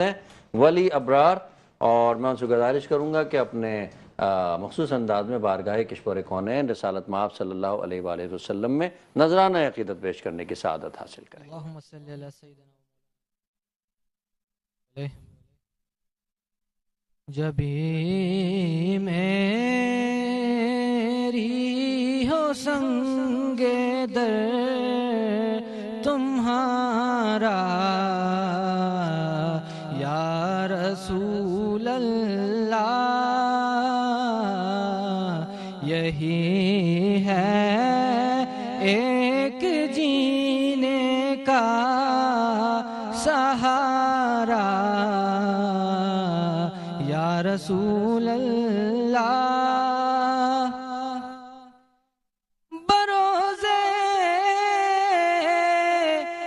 ہیں ولی ابرار، اور میں ان سے گزارش کروں گا کہ اپنے مخصوص انداز میں بارگاہ کشور کونین رسالت مآب صلی اللہ علیہ وآلہ وسلم میں نذرانہ عقیدت پیش کرنے کی سعادت حاصل کریں۔ اللہم صلی علی سیدنا جبھی میری ہو سنگ در تمہارا یا رسول اللہ، یہی ہے ایک جینے کا سہارا یا رسول اللہ، بروز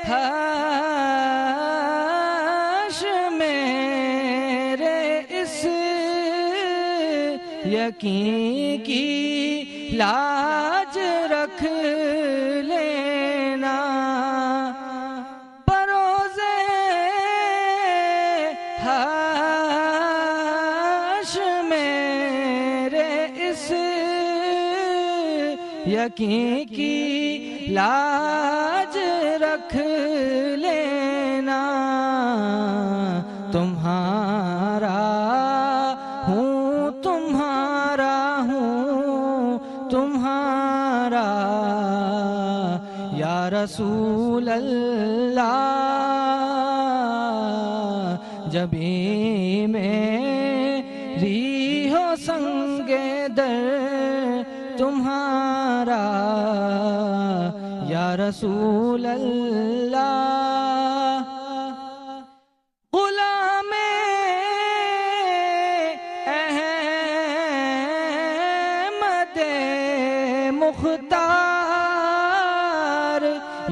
حشر میرے اس یقین کی لاج رکھ لینا، بروز حشر میرے اس یقین کی لاج رکھ لینا، تمہارا ہوں تمہارا ہوں تمہارا یا رسول اللہ، جبھی میری ہو سنگ در تمہارا یا رسول اللہ، غلام احمد مختار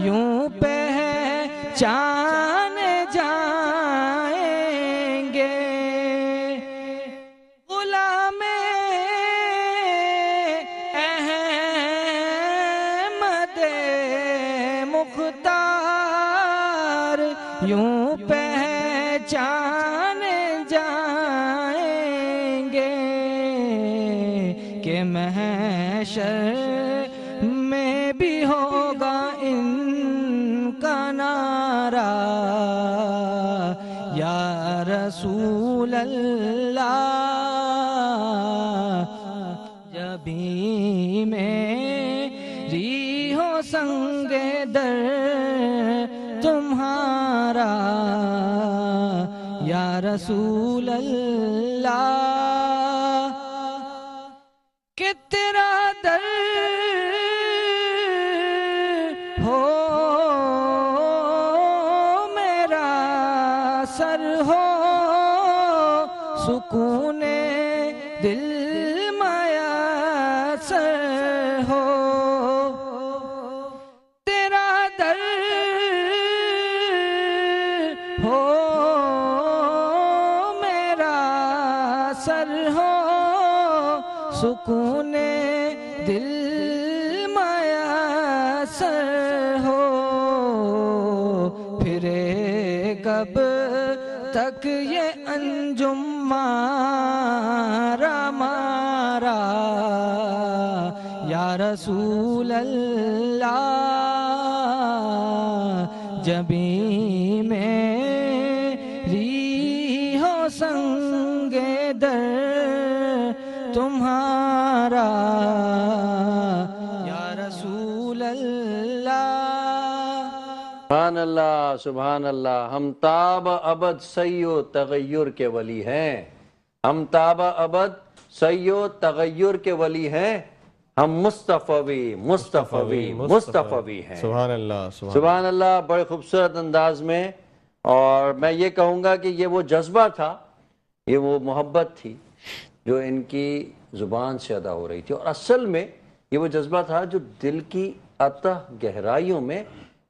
یوں پہچان جائیں گے، غلام احمد مختار یوں پہچان جائیں گے کہ محشر میں بھی ہوگا ان کا نعرہ یا رسول اللہ، جبھی میری ہو سنگ در تمہارا یا رسول اللہ، کہ تیرا در ہو میرا سر ہو، سکون دل میسر ہو، تیرا در ہو میرا سر ہو، سکون دل میسر ہو، پھرے کب تک یہ انجم مارا مارا یا رسول اللہ، جبھی میری ہو سنگ در تمہارا یا رسول اللہ۔ سبحان اللہ سبحان اللہ، ہم تاب ابد سی و تغیر کے ولی ہیں، ہم تاب ابد سی و تغیر کے ولی ہیں، ہم مصطفی مصطفی مصطفی ہیں۔ سبحان اللہ سبحان اللہ، بڑے خوبصورت انداز میں، اور میں یہ کہوں گا کہ یہ وہ جذبہ تھا، یہ وہ محبت تھی جو ان کی زبان سے ادا ہو رہی تھی، اور اصل میں یہ وہ جذبہ تھا جو دل کی اتہ گہرائیوں میں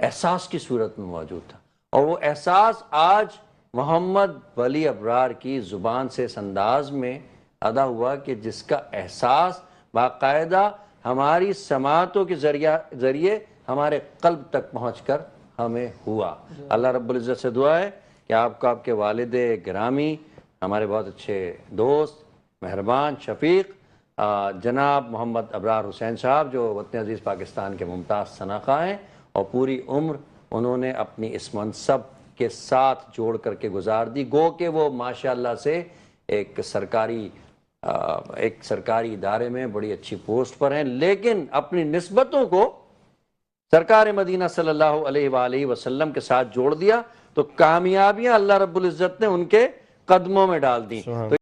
احساس کی صورت میں موجود تھا، اور وہ احساس آج محمد ولی ابرار کی زبان سے اس انداز میں ادا ہوا کہ جس کا احساس باقاعدہ ہماری سماعتوں کے ذریعے ہمارے قلب تک پہنچ کر ہمیں ہوا۔ اللہ رب العزت سے دعا ہے کہ کہ آپ کو آپ کے والد گرامی، ہمارے بہت اچھے دوست، مہربان، شفیق جناب محمد ابرار حسین صاحب، جو وطن عزیز پاکستان کے ممتاز شناخواہ ہیں، اور پوری عمر انہوں نے اپنی اس منصب کے ساتھ جوڑ کر کے گزار دی، گو کہ وہ ماشاءاللہ سے ایک سرکاری ادارے میں بڑی اچھی پوسٹ پر ہیں، لیکن اپنی نسبتوں کو سرکار مدینہ صلی اللہ علیہ وآلہ وسلم کے ساتھ جوڑ دیا، تو کامیابیاں اللہ رب العزت نے ان کے قدموں میں ڈال دیں۔